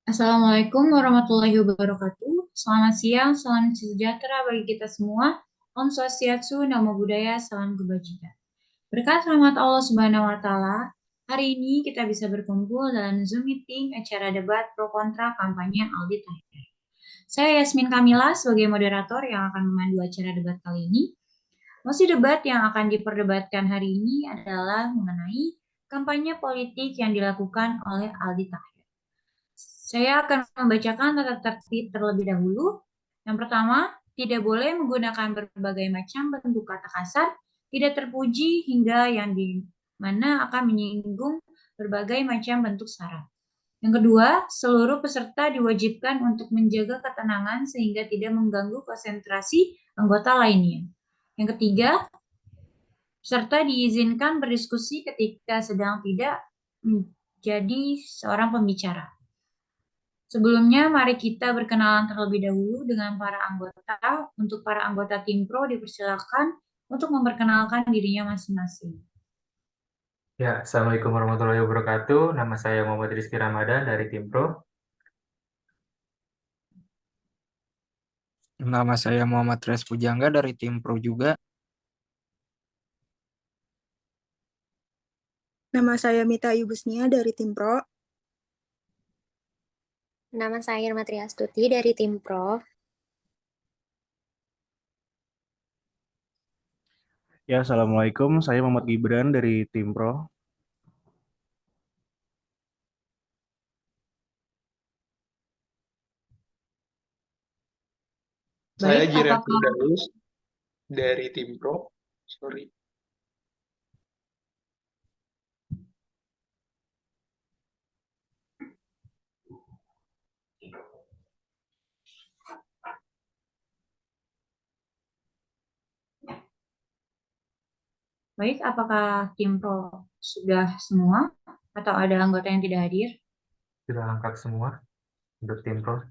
Assalamualaikum warahmatullahi wabarakatuh. Selamat siang, salam sejahtera bagi kita semua. Om Swastiastu, Namo Buddhaya, salam kebajikan. Berkat rahmat Allah Subhanahu wa Ta'ala, hari ini kita bisa berkumpul dalam Zoom meeting acara debat pro kontra kampanye Aldi Taher. Saya Yasmin Kamila sebagai moderator yang akan memandu acara debat kali ini. Mosi debat yang akan diperdebatkan hari ini adalah mengenai kampanye politik yang dilakukan oleh Aldi Taher. Saya akan membacakan tata tertib terlebih dahulu. Yang pertama, tidak boleh menggunakan berbagai macam bentuk kata kasar, tidak terpuji hingga yang di mana akan menyinggung berbagai macam bentuk syarat. Yang kedua, seluruh peserta diwajibkan untuk menjaga ketenangan sehingga tidak mengganggu konsentrasi anggota lainnya. Yang ketiga, peserta diizinkan berdiskusi ketika sedang tidak menjadi seorang pembicara. Sebelumnya, mari kita berkenalan terlebih dahulu dengan para anggota. Untuk para anggota tim pro dipersilakan untuk memperkenalkan dirinya masing-masing. Ya, Assalamualaikum warahmatullahi wabarakatuh. Nama saya Muhammad Rizky Ramadan dari Tim Pro. Nama saya Muhammad Res Pujangga dari tim Pro juga. Nama saya Mita Yubusnia dari tim Pro. Nama saya Irma Triastuti dari tim Pro. Ya, Assalamualaikum. Saya Muhammad Gibran dari tim Pro. Saya Baik, Jiren apakah Firdaus dari tim Pro. Sorry. apakah tim pro sudah semua atau ada anggota yang tidak hadir? Sudah lengkap semua untuk Tim Pro.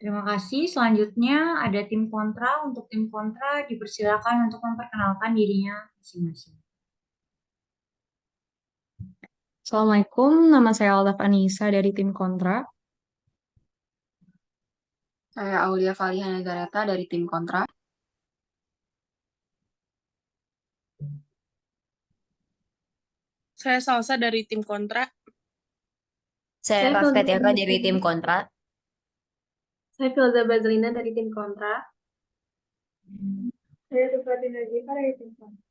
Terima kasih. Selanjutnya ada tim kontra. Untuk tim kontra dipersilakan untuk memperkenalkan dirinya masing-masing. Assalamualaikum, nama saya Aldaf Anissa dari tim Kontra. Saya Aulia Valiana Gareta dari tim Kontra. Saya Salsa dari tim Kontra. Saya Rafkat Eka dari tim Kontra. Saya Filza Bazlina dari tim Kontra. Saya Supratina Jiva dari tim Kontra.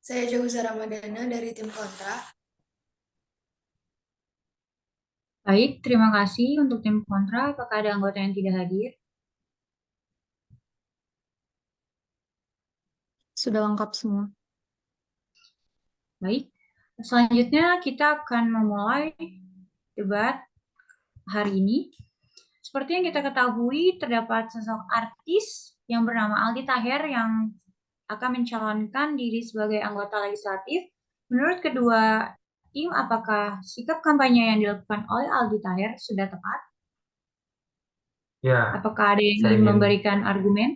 Saya Jauza Ramadana dari tim Kontra. Baik, terima kasih untuk tim kontra. Apakah ada anggota yang tidak hadir? Sudah lengkap semua. Baik, selanjutnya kita akan memulai debat hari ini. Seperti yang kita ketahui, terdapat sosok artis yang bernama Aldi Taher yang akan mencalonkan diri sebagai anggota legislatif. Menurut kedua tim, apakah sikap kampanye yang dilakukan oleh Aldi Taher sudah tepat? Ya, Apakah ada yang saya ingin ingin memberikan argumen?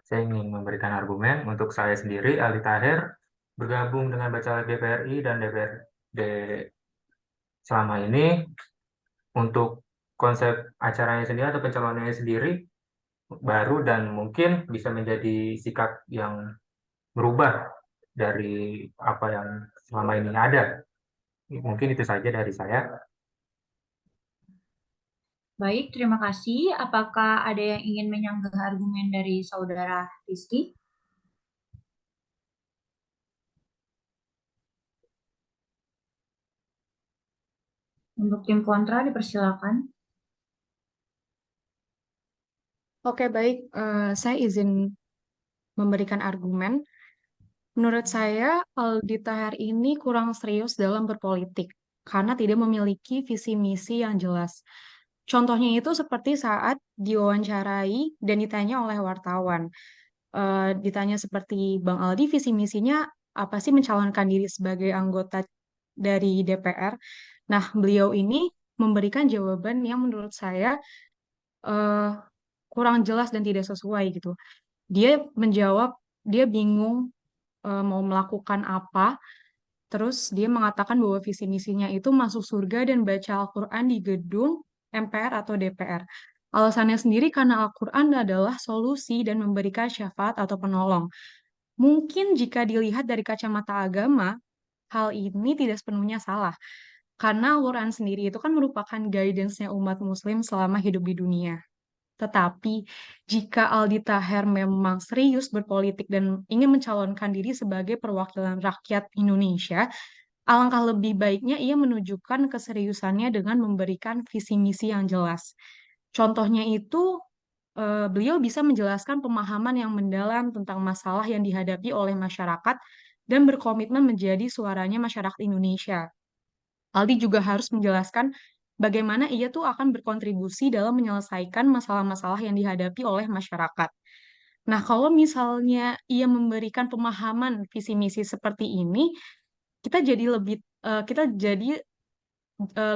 saya ingin memberikan argumen untuk saya sendiri, Aldi Taher, bergabung dengan Bacalek DPRI dan DPRD selama ini untuk konsep acaranya sendiri atau pencalonannya sendiri baru dan mungkin bisa menjadi sikap yang berubah dari apa yang selama ini ada. Mungkin itu saja dari saya. Baik, terima kasih. Apakah ada yang ingin menyanggah argumen dari saudara Rizky? Untuk tim kontra dipersilakan. Oke, baik. Saya izin memberikan argumen. Menurut saya, Aldi Taher ini kurang serius dalam berpolitik karena tidak memiliki visi misi yang jelas. Contohnya itu seperti saat diwawancarai dan ditanya oleh wartawan. Ditanya seperti Bang Aldi, visi misinya apa sih mencalonkan diri sebagai anggota dari DPR? Nah, beliau ini memberikan jawaban yang menurut saya eh, kurang jelas dan tidak sesuai gitu. Dia menjawab, dia bingung mau melakukan apa Terus dia mengatakan bahwa visi misinya itu masuk surga dan baca Al-Quran di gedung MPR atau DPR. Alasannya sendiri karena Al-Quran adalah solusi dan memberikan syafaat atau penolong. Mungkin jika dilihat dari kacamata agama, hal ini tidak sepenuhnya salah. Karena Al-Quran sendiri itu kan merupakan guidance-nya umat muslim selama hidup di dunia. Tetapi, jika Aldi Taher memang serius berpolitik dan ingin mencalonkan diri sebagai perwakilan rakyat Indonesia, alangkah lebih baiknya ia menunjukkan keseriusannya dengan memberikan visi misi yang jelas. Contohnya itu, beliau bisa menjelaskan pemahaman yang mendalam tentang masalah yang dihadapi oleh masyarakat dan berkomitmen menjadi suaranya masyarakat Indonesia. Aldi juga harus menjelaskan bagaimana ia tuh akan berkontribusi dalam menyelesaikan masalah-masalah yang dihadapi oleh masyarakat. Nah, kalau misalnya ia memberikan pemahaman visi misi seperti ini, kita jadi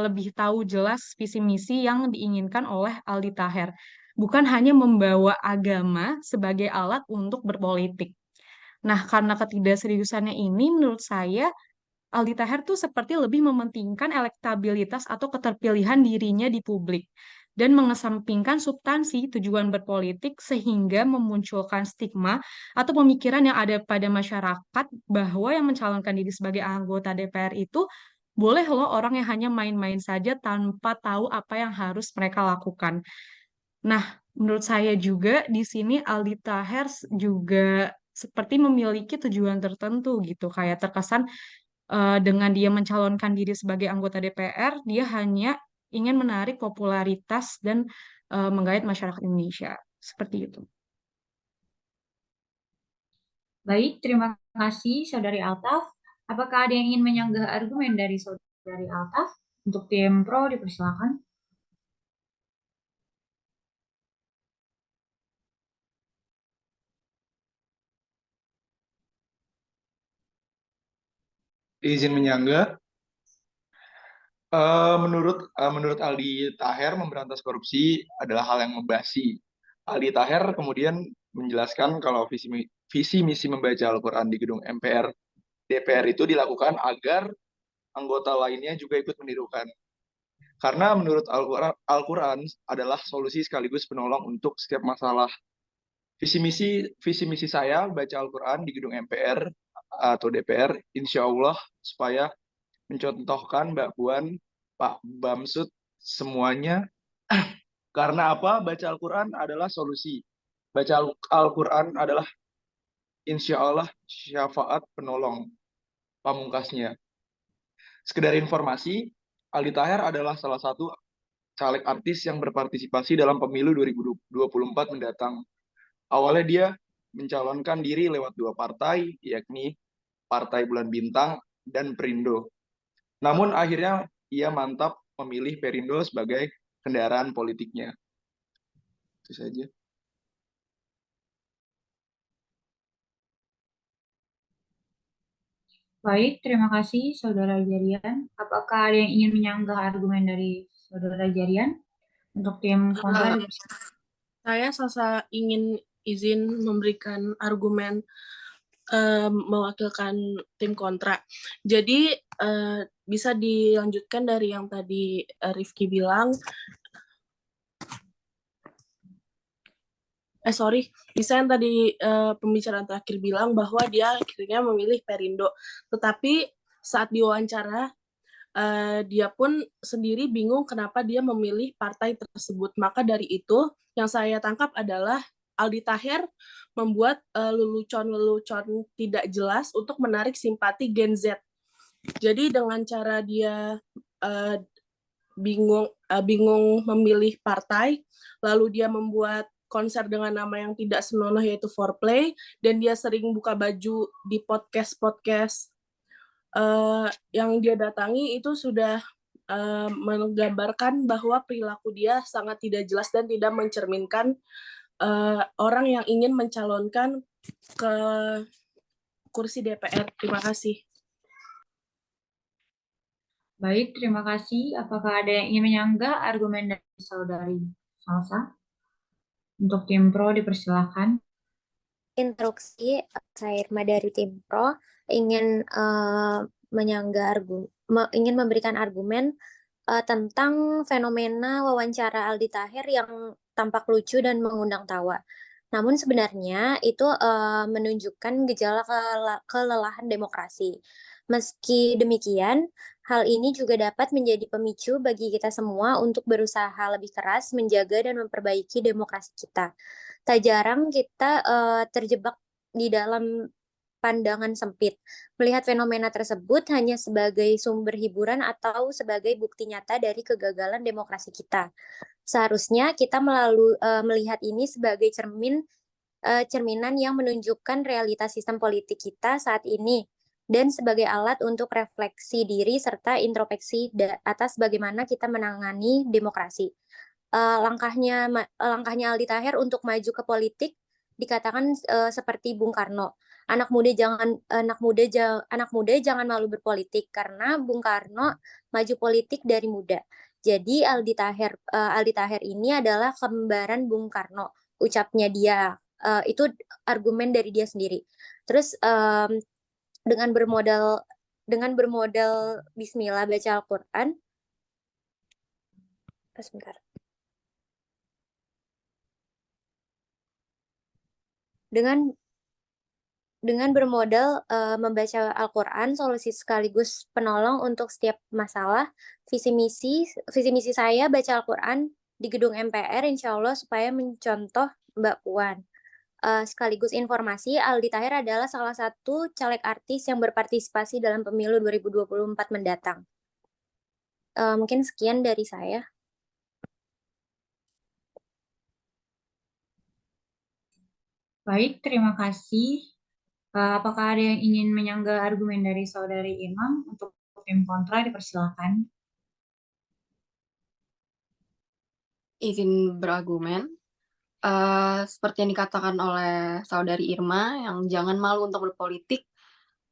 lebih tahu jelas visi misi yang diinginkan oleh Aldi Taher, bukan hanya membawa agama sebagai alat untuk berpolitik. Nah, karena ketidakseriusannya ini, menurut saya Aldi Taher tuh seperti lebih mementingkan elektabilitas atau keterpilihan dirinya di publik dan mengesampingkan substansi tujuan berpolitik sehingga memunculkan stigma atau pemikiran yang ada pada masyarakat bahwa yang mencalonkan diri sebagai anggota DPR itu boleh loh orang yang hanya main-main saja tanpa tahu apa yang harus mereka lakukan. Nah, menurut saya juga di sini Aldi Taher juga seperti memiliki tujuan tertentu gitu, kayak terkesan dengan dia mencalonkan diri sebagai anggota DPR, dia hanya ingin menarik popularitas dan menggait masyarakat Indonesia. Seperti itu. Baik, terima kasih Saudari Altaf. Apakah ada yang ingin menyanggah argumen dari Saudari Altaf? Untuk tim Pro dipersilakan. Izin menyanggah. Menurut Aldi Taher, memberantas korupsi adalah hal yang membasi. Aldi Taher kemudian menjelaskan kalau visi misi membaca Al-Quran di gedung MPR DPR itu dilakukan agar anggota lainnya juga ikut menirukan. Karena menurut Al-Quran adalah solusi sekaligus penolong untuk setiap masalah. Visi misi saya baca Al-Quran di gedung MPR atau DPR, insya Allah supaya mencontohkan Mbak Puan, Pak Bamsud, semuanya. Karena apa? Baca Al-Quran adalah solusi. Baca Al-Quran adalah insya Allah syafaat penolong pamungkasnya. Sekedar informasi, Aldi Taher adalah salah satu caleg artis yang berpartisipasi dalam pemilu 2024 mendatang. Awalnya dia mencalonkan diri lewat 2 partai, yakni Partai Bulan Bintang dan Perindo. Namun akhirnya ia mantap memilih Perindo sebagai kendaraan politiknya. Itu saja. Baik, terima kasih Saudara Jarian. Apakah ada yang ingin menyanggah argumen dari Saudara Jarian? Untuk tim kontra dipersilakan. Saya Sasa ingin izin memberikan argumen mewakilkan tim kontra. Jadi bisa dilanjutkan dari yang tadi Rifki bilang. Bisa yang tadi pembicaraan terakhir bilang bahwa dia akhirnya memilih Perindo. Tetapi saat diwawancara, dia pun sendiri bingung kenapa dia memilih partai tersebut. Maka dari itu, yang saya tangkap adalah Aldi Taher membuat lelucon-lelucon tidak jelas untuk menarik simpati Gen Z. Jadi dengan cara dia bingung memilih partai, lalu dia membuat konser dengan nama yang tidak senonoh yaitu Foreplay, dan dia sering buka baju di podcast-podcast yang dia datangi itu sudah menggambarkan bahwa perilaku dia sangat tidak jelas dan tidak mencerminkan orang yang ingin mencalonkan ke kursi DPR. Terima kasih. Baik, terima kasih. Apakah ada yang ingin menyanggah argumen dari Saudari Salsa? Untuk tim Pro dipersilakan. Instruksi, saya Irma dari tim Pro ingin ingin memberikan argumen tentang fenomena wawancara Aldi Taher yang tampak lucu dan mengundang tawa. Namun sebenarnya itu menunjukkan gejala kelelahan demokrasi. Meski demikian, hal ini juga dapat menjadi pemicu bagi kita semua untuk berusaha lebih keras menjaga dan memperbaiki demokrasi kita. Tak jarang kita terjebak di dalam pandangan sempit, melihat fenomena tersebut hanya sebagai sumber hiburan atau sebagai bukti nyata dari kegagalan demokrasi kita. Seharusnya kita melihat ini sebagai cerminan yang menunjukkan realitas sistem politik kita saat ini dan sebagai alat untuk refleksi diri serta introspeksi atas bagaimana kita menangani demokrasi. Langkahnya Aldi Taher untuk maju ke politik dikatakan seperti Bung Karno. Anak muda jangan malu berpolitik karena Bung Karno maju politik dari muda. Jadi Aldi Taher ini adalah kembaran Bung Karno, ucapnya dia. Itu argumen dari dia sendiri. Terus dengan bermodal Bismillah baca Al-Quran. Sebentar. Dengan bermodal membaca Al-Quran, solusi sekaligus penolong untuk setiap masalah, visi misi saya baca Al-Quran di gedung MPR, insya Allah supaya mencontoh Mbak Puan. Sekaligus informasi, Aldi Taher adalah salah satu caleg artis yang berpartisipasi dalam pemilu 2024 mendatang. Mungkin sekian dari saya. Baik, terima kasih. Apakah ada yang ingin menyanggah argumen dari Saudari Imam? Untuk tim kontra dipersilakan. Izin berargumen. Seperti yang dikatakan oleh Saudari Irma, yang jangan malu untuk berpolitik,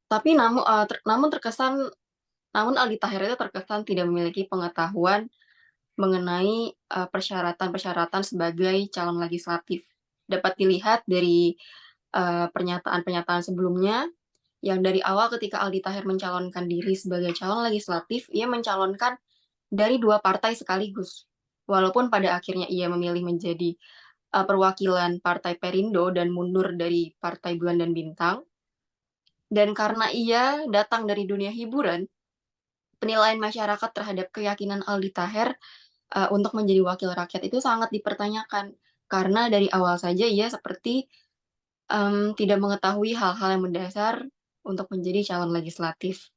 tapi namun Aldi Taher itu terkesan tidak memiliki pengetahuan mengenai persyaratan-persyaratan sebagai calon legislatif. Dapat dilihat dari pernyataan-pernyataan sebelumnya, yang dari awal ketika Aldi Taher mencalonkan diri sebagai calon legislatif, ia mencalonkan dari 2 partai sekaligus. Walaupun pada akhirnya ia memilih menjadi perwakilan Partai Perindo dan mundur dari Partai Bulan dan Bintang. Dan karena ia datang dari dunia hiburan, penilaian masyarakat terhadap keyakinan Aldi Taher untuk menjadi wakil rakyat itu sangat dipertanyakan. Karena dari awal saja ia seperti tidak mengetahui hal-hal yang mendasar untuk menjadi calon legislatif.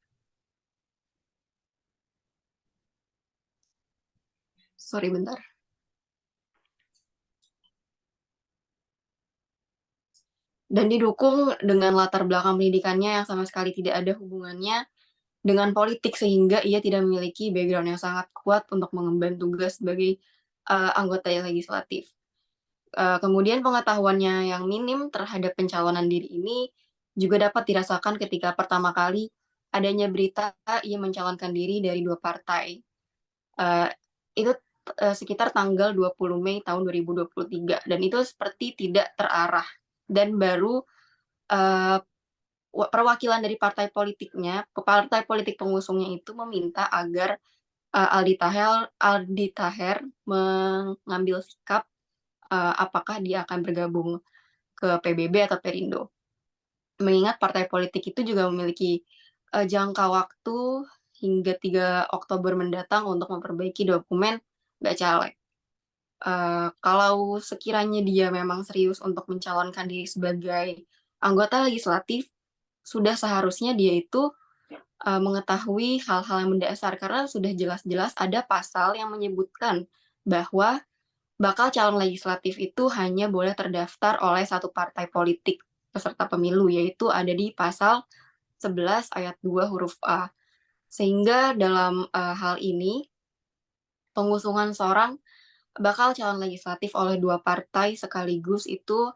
Sorry, bentar. Dan didukung dengan latar belakang pendidikannya yang sama sekali tidak ada hubungannya dengan politik, sehingga ia tidak memiliki background yang sangat kuat untuk mengemban tugas sebagai anggota legislatif. Kemudian pengetahuannya yang minim terhadap pencalonan diri ini juga dapat dirasakan ketika pertama kali adanya berita ia mencalonkan diri dari 2 partai. Itu sekitar tanggal 20 Mei tahun 2023, dan itu seperti tidak terarah. Dan baru perwakilan dari partai politik pengusungnya itu meminta agar Aldi Taher mengambil sikap apakah dia akan bergabung ke PBB atau Perindo. Mengingat partai politik itu juga memiliki jangka waktu hingga 3 Oktober mendatang untuk memperbaiki dokumen Bacalek. Kalau sekiranya dia memang serius untuk mencalonkan diri sebagai anggota legislatif, sudah seharusnya dia itu mengetahui hal-hal yang mendasar, karena sudah jelas-jelas ada pasal yang menyebutkan bahwa bakal calon legislatif itu hanya boleh terdaftar oleh 1 partai politik peserta pemilu, yaitu ada di pasal 11 ayat 2 huruf A. Sehingga dalam hal ini, pengusungan seorang bakal calon legislatif oleh 2 partai sekaligus itu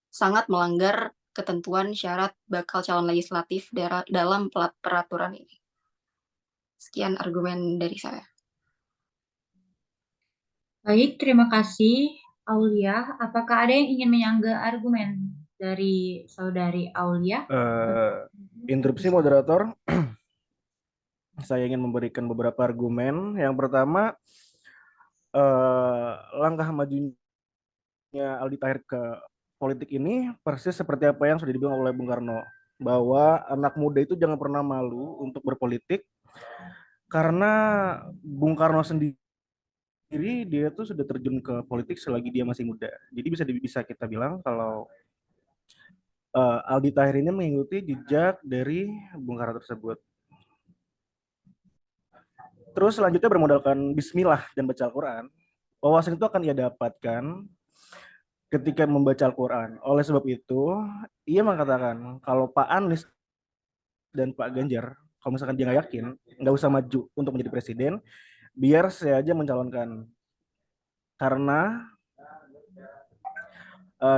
sangat melanggar ketentuan syarat bakal calon legislatif dalam peraturan ini. Sekian argumen dari saya. Baik, terima kasih Aulia. Apakah ada yang ingin menyanggah argumen dari Saudari Aulia? Interupsi moderator. saya ingin memberikan beberapa argumen. Yang pertama, langkah majunya Aldi Taher ke politik ini persis seperti apa yang sudah dibilang oleh Bung Karno, bahwa anak muda itu jangan pernah malu untuk berpolitik, karena Bung Karno sendiri dia tuh sudah terjun ke politik selagi dia masih muda. Jadi bisa kita bilang kalau Aldi Taher ini mengikuti jejak dari Bung Karno tersebut. Terus selanjutnya bermodalkan bismillah dan baca Al-Quran, wawasan itu akan ia dapatkan ketika membaca Al-Quran. Oleh sebab itu, ia mengatakan kalau Pak Anies dan Pak Ganjar, kalau misalkan dia nggak yakin, nggak usah maju untuk menjadi presiden, biar saya aja mencalonkan. Karena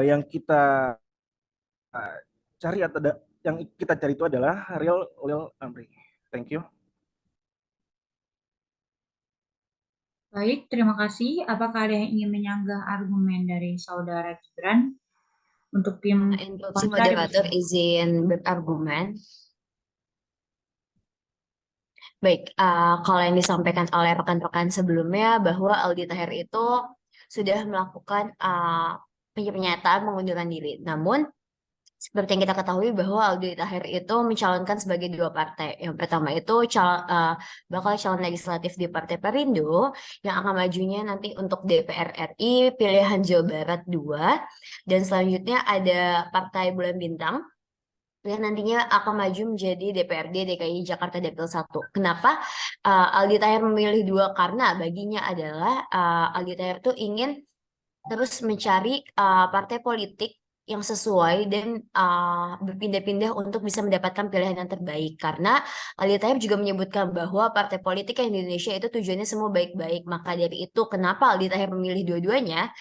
yang kita cari atau yang kita cari itu adalah real Amri. Thank you. Baik, terima kasih. Apakah ada yang ingin menyanggah argumen dari Saudara Gibran untuk tim Instruksi kontra moderator dipersilakan? izin berargumen. Baik, kalau yang disampaikan oleh rekan-rekan sebelumnya bahwa Aldi Taher itu sudah melakukan pernyataan mengundurkan diri. Namun, seperti yang kita ketahui bahwa Aldi Taher itu mencalonkan sebagai dua partai. Yang pertama itu bakal calon legislatif di Partai Perindo yang akan majunya nanti untuk DPR RI pilihan Jawa Barat 2. Dan selanjutnya ada Partai Bulan Bintang yang nantinya akan maju menjadi DPRD DKI Jakarta Dapil 1. Kenapa Aldi Taher memilih dua? Karena baginya adalah Aldi Taher tuh ingin terus mencari partai politik yang sesuai dan berpindah-pindah untuk bisa mendapatkan pilihan yang terbaik. Karena Aldi Taher juga menyebutkan bahwa partai politik yang di Indonesia itu tujuannya semua baik-baik. Maka dari itu, kenapa Aldi Taher memilih dua-duanya?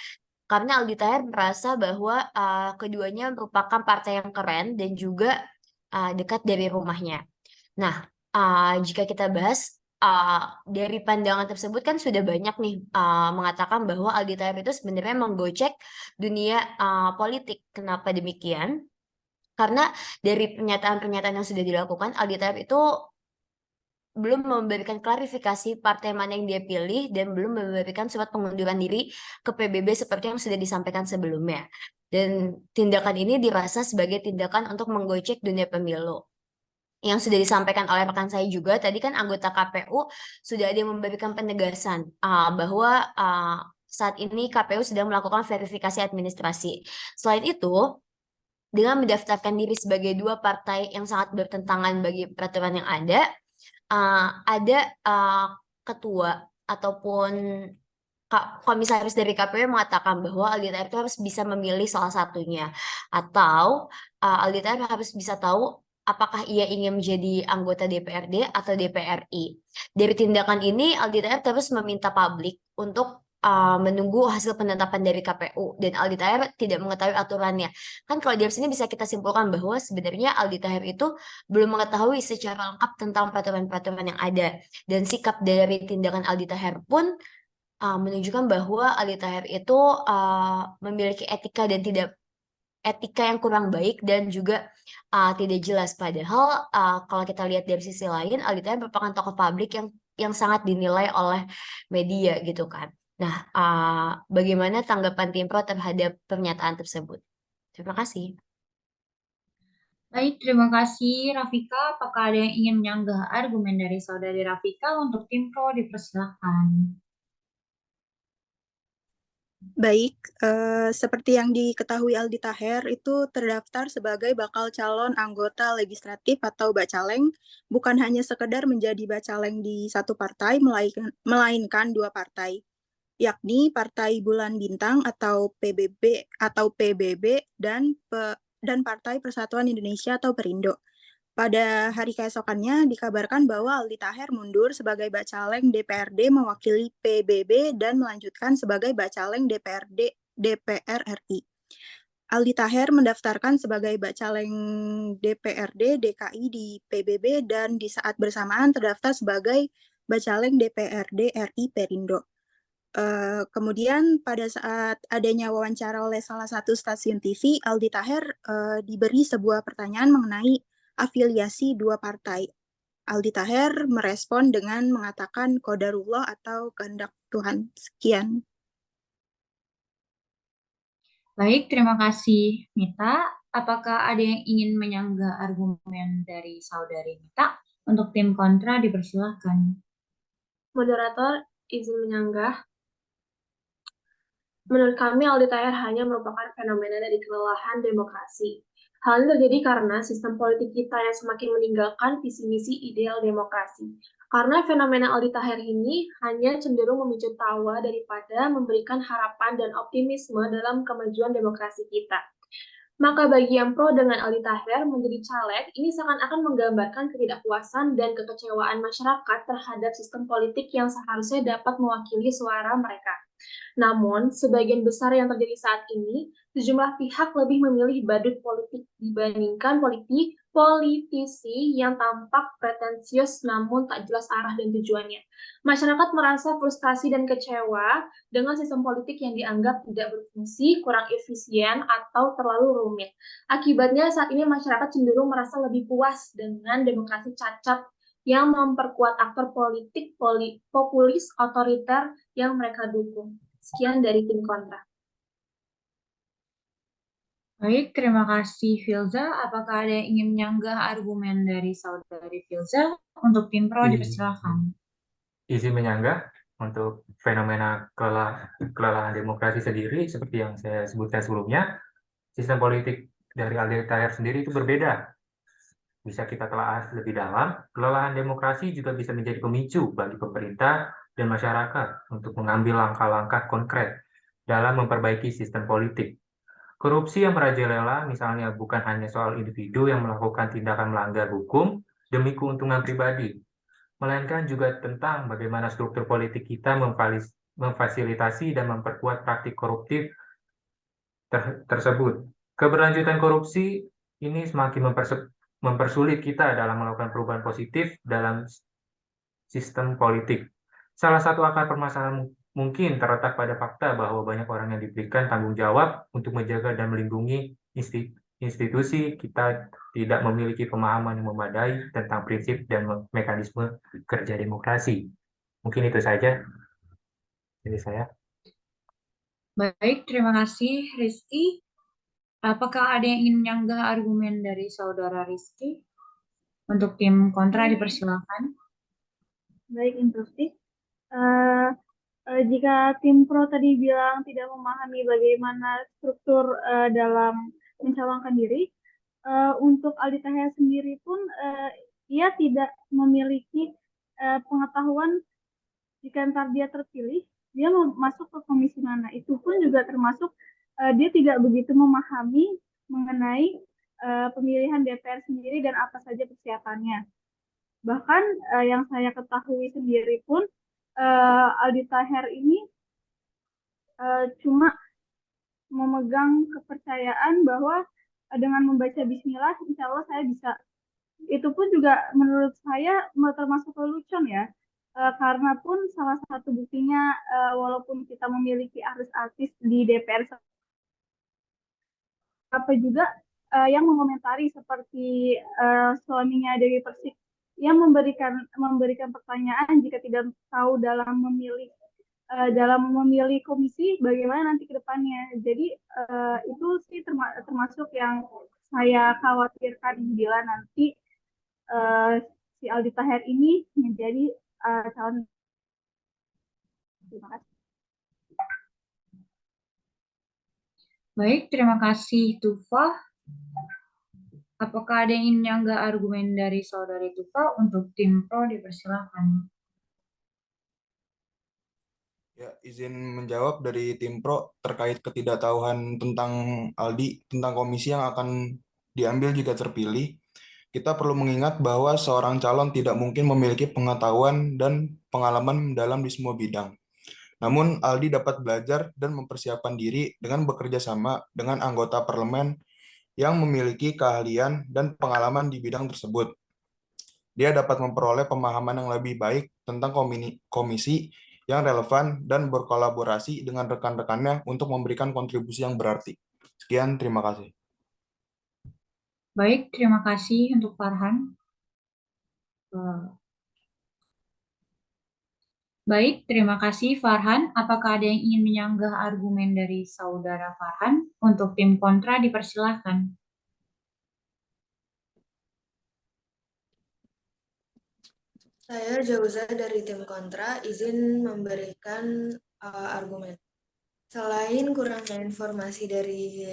Karena Aldi Taher merasa bahwa keduanya merupakan partai yang keren dan juga dekat dari rumahnya. Nah, jika kita bahas dari pandangan tersebut kan sudah banyak nih mengatakan bahwa Aldi Taher itu sebenarnya menggocek dunia politik. Kenapa demikian? Karena dari pernyataan-pernyataan yang sudah dilakukan, Aldi Taher itu belum memberikan klarifikasi partai mana yang dia pilih dan belum memberikan surat pengunduran diri ke PBB seperti yang sudah disampaikan sebelumnya. Dan tindakan ini dirasa sebagai tindakan untuk menggocek dunia pemilu. Yang sudah disampaikan oleh rekan saya juga, tadi kan anggota KPU sudah ada yang memberikan penegasan bahwa saat ini KPU sedang melakukan verifikasi administrasi. Selain itu, dengan mendaftarkan diri sebagai dua partai yang sangat bertentangan bagi peraturan yang ada ketua ataupun komisaris dari KPU mengatakan bahwa Aldi Taher itu harus bisa memilih salah satunya, atau Aldi Taher harus bisa tahu apakah ia ingin menjadi anggota DPRD atau DPRI. Dari tindakan ini, Aldi Taher terus meminta publik untuk menunggu hasil penetapan dari KPU, dan Aldi Taher tidak mengetahui aturannya. Kan kalau dari sini bisa kita simpulkan bahwa sebenarnya Aldi Taher itu belum mengetahui secara lengkap tentang peraturan-peraturan yang ada, dan sikap dari tindakan Aldi Taher pun menunjukkan bahwa Aldi Taher itu memiliki etika yang kurang baik dan juga tidak jelas. Padahal kalau kita lihat dari sisi lain, Aldi Taher merupakan tokoh publik yang sangat dinilai oleh media gitu kan. Nah, bagaimana tanggapan Tim Pro terhadap pernyataan tersebut? Terima kasih. Baik, terima kasih Rafika. Apakah ada yang ingin menyanggah argumen dari Saudari Rafika untuk Tim Pro? Dipersilakan. Baik, seperti yang diketahui Aldi Taher itu terdaftar sebagai bakal calon anggota legislatif atau bacaleng, bukan hanya sekedar menjadi bacaleng di satu partai, melainkan dua partai, yakni Partai Bulan Bintang atau PBB dan Partai Persatuan Indonesia atau Perindo. Pada hari keesokannya dikabarkan bahwa Aldi Taher mundur sebagai bacaleng DPRD mewakili PBB dan melanjutkan sebagai bacaleng DPR RI. Aldi Taher mendaftarkan sebagai bacaleng DPRD DKI di PBB dan di saat bersamaan terdaftar sebagai bacaleng DPRD RI Perindo. Kemudian pada saat adanya wawancara oleh salah satu stasiun TV, Aldi Taher diberi sebuah pertanyaan mengenai afiliasi dua partai. Aldi Taher merespon dengan mengatakan qadarullah atau kehendak Tuhan. Sekian. Baik, terima kasih Mita. Apakah ada yang ingin menyanggah argumen dari saudari Mita? Untuk tim kontra dipersilahkan. Moderator, izin menyanggah. Menurut kami, Aldi Taher hanya merupakan fenomena dari kelelahan demokrasi. Hal ini terjadi karena sistem politik kita yang semakin meninggalkan visi-misi ideal demokrasi. Karena fenomena Aldi Taher ini hanya cenderung memicu tawa daripada memberikan harapan dan optimisme dalam kemajuan demokrasi kita. Maka bagi yang pro dengan Aldi Taher menjadi caleg, ini seakan-akan menggambarkan ketidakpuasan dan kekecewaan masyarakat terhadap sistem politik yang seharusnya dapat mewakili suara mereka. Namun, sebagian besar yang terjadi saat ini, sejumlah pihak lebih memilih badut politik dibandingkan politisi yang tampak pretensius namun tak jelas arah dan tujuannya. Masyarakat merasa frustasi dan kecewa dengan sistem politik yang dianggap tidak berfungsi, kurang efisien, atau terlalu rumit. Akibatnya saat ini masyarakat cenderung merasa lebih puas dengan demokrasi cacat yang memperkuat aktor politik populis otoriter yang mereka dukung. Sekian dari tim kontra. Baik, terima kasih Filza. Apakah ada yang ingin menyanggah argumen dari saudari Filza? Untuk tim pro dipersilakan. Izin menyanggah untuk fenomena kelelahan demokrasi sendiri, seperti yang saya sebutkan sebelumnya, sistem politik dari Aldi Taher sendiri itu berbeda. Bisa kita telah lebih dalam, kelelahan demokrasi juga bisa menjadi pemicu bagi pemerintah dan masyarakat untuk mengambil langkah-langkah konkret dalam memperbaiki sistem politik. Korupsi yang merajalela misalnya bukan hanya soal individu yang melakukan tindakan melanggar hukum demi keuntungan pribadi, melainkan juga tentang bagaimana struktur politik kita memfasilitasi dan memperkuat praktik koruptif tersebut. Keberlanjutan korupsi ini semakin mempersulit kita dalam melakukan perubahan positif dalam sistem politik. Salah satu akar permasalahan mungkin terletak pada fakta bahwa banyak orang yang diberikan tanggung jawab untuk menjaga dan melindungi institusi kita tidak memiliki pemahaman yang memadai tentang prinsip dan mekanisme kerja demokrasi. Mungkin itu saja dari saya. Baik, terima kasih Rizky. Apakah ada yang ingin menyanggah argumen dari saudara Rizky? Untuk tim kontra dipersilakan. Baik, instruksi. Jika tim pro tadi bilang tidak memahami bagaimana struktur dalam mencalonkan diri, untuk Aldi Taher sendiri pun ia tidak memiliki pengetahuan jika ntar dia terpilih, dia mau masuk ke komisi mana. Itu pun juga termasuk dia tidak begitu memahami mengenai pemilihan DPR sendiri dan apa saja persiapannya. Bahkan yang saya ketahui sendiri pun Aldi Taher ini cuma memegang kepercayaan bahwa dengan membaca bismillah insya Allah saya bisa. Itu pun juga menurut saya termasuk lelucon ya. Karena pun salah satu buktinya walaupun kita memiliki artis-artis di DPR apa juga yang mengomentari seperti suaminya Dewi Persik yang memberikan pertanyaan jika tidak tahu dalam memilih komisi bagaimana nanti ke depannya. Jadi itu sih termasuk yang saya khawatirkan bila nanti si Aldi Taher ini menjadi calon. Terima kasih. Baik, terima kasih Tufa. Apakah ada yang ingin menyanggah argumen dari saudari Tufa? Untuk tim pro dipersilakan. Ya, izin menjawab dari tim pro terkait ketidaktahuan tentang Aldi, tentang komisi yang akan diambil jika terpilih. Kita perlu mengingat bahwa seorang calon tidak mungkin memiliki pengetahuan dan pengalaman mendalam di semua bidang. Namun, Aldi dapat belajar dan mempersiapkan diri dengan bekerja sama dengan anggota parlemen yang memiliki keahlian dan pengalaman di bidang tersebut. Dia dapat memperoleh pemahaman yang lebih baik tentang komisi yang relevan dan berkolaborasi dengan rekan-rekannya untuk memberikan kontribusi yang berarti. Sekian, terima kasih. Baik, terima kasih untuk Farhan. Baik, terima kasih Farhan. Apakah ada yang ingin menyanggah argumen dari saudara Farhan? Untuk tim kontra dipersilahkan. Saya Jauza dari tim kontra, izin memberikan argumen. Selain kurangnya informasi dari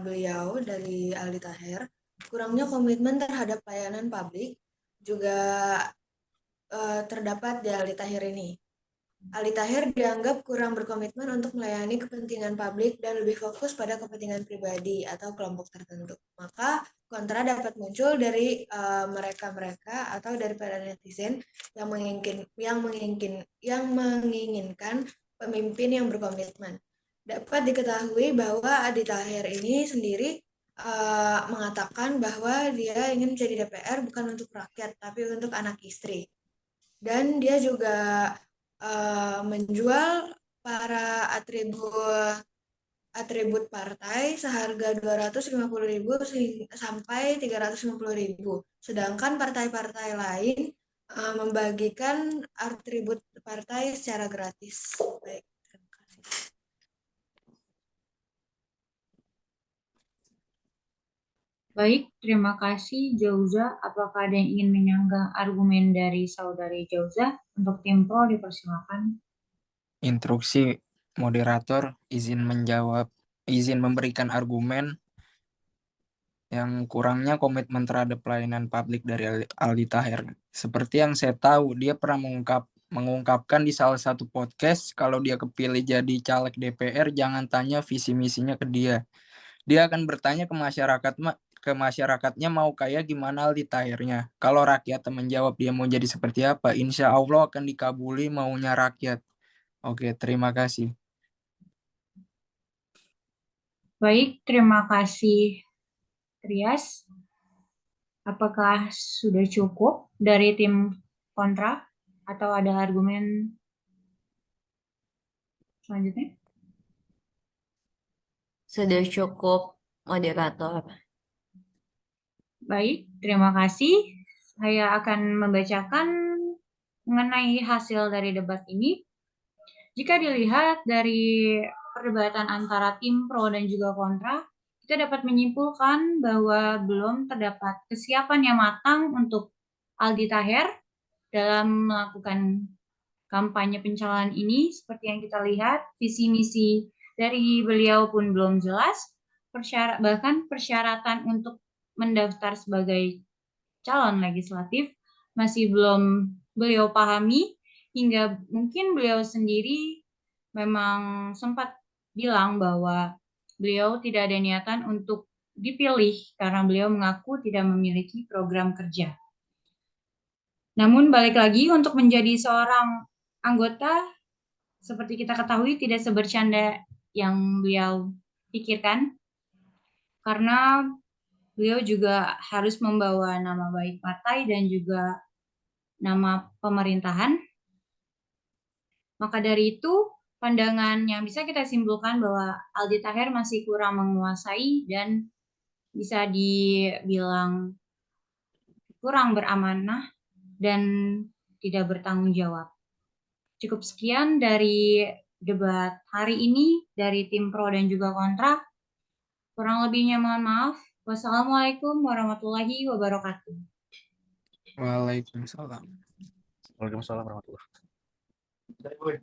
beliau, dari Aldi Taher, kurangnya komitmen terhadap pelayanan publik juga terdapat di Aldi Taher ini. Aldi Taher dianggap kurang berkomitmen untuk melayani kepentingan publik dan lebih fokus pada kepentingan pribadi atau kelompok tertentu. Maka kontra dapat muncul dari mereka-mereka atau dari para netizen yang menginginkan pemimpin yang berkomitmen. Dapat diketahui bahwa Aldi Taher ini sendiri mengatakan bahwa dia ingin menjadi DPR bukan untuk rakyat, tapi untuk anak istri. Dan dia juga menjual para atribut partai seharga 250.000 sampai 350.000. Sedangkan partai-partai lain membagikan atribut partai secara gratis. Baik, terima kasih. Baik, terima kasih Jauza. Apakah ada yang ingin menyanggah argumen dari saudari Jauza? Untuk tim pro dipersilakan. Instruksi moderator, izin memberikan argumen yang kurangnya komitmen terhadap pelayanan publik dari Aldi Taher. Seperti yang saya tahu, dia pernah mengungkapkan di salah satu podcast kalau dia kepilih jadi caleg DPR, jangan tanya visi misinya ke dia. Dia akan bertanya ke masyarakatnya mau kayak gimana Aldi Tahernya. Kalau rakyat menjawab dia mau jadi seperti apa, insya Allah akan dikabuli maunya rakyat. Oke, terima kasih. Baik, terima kasih Trias. Apakah sudah cukup dari tim kontra atau ada argumen selanjutnya? Sudah cukup, moderator. Baik, terima kasih. Saya akan membacakan mengenai hasil dari debat ini. Jika dilihat dari perdebatan antara tim pro dan juga kontra, kita dapat menyimpulkan bahwa belum terdapat kesiapan yang matang untuk Aldi Taher dalam melakukan kampanye pencalonan ini. Seperti yang kita lihat, visi misi dari beliau pun belum jelas, bahkan persyaratan untuk mendaftar sebagai calon legislatif masih belum beliau pahami, hingga mungkin beliau sendiri memang sempat bilang bahwa beliau tidak ada niatan untuk dipilih karena beliau mengaku tidak memiliki program kerja. Namun balik lagi, untuk menjadi seorang anggota, seperti kita ketahui tidak sebercanda yang beliau pikirkan, karena beliau juga harus membawa nama baik partai dan juga nama pemerintahan. Maka dari itu, pandangan yang bisa kita simpulkan bahwa Aldi Taher masih kurang menguasai dan bisa dibilang kurang beramanah dan tidak bertanggung jawab. Cukup sekian dari debat hari ini dari tim pro dan juga kontra. Kurang lebihnya mohon maaf. Wassalamualaikum warahmatullahi wabarakatuh. Waalaikumsalam. Waalaikumsalam warahmatullahi wabarakatuh.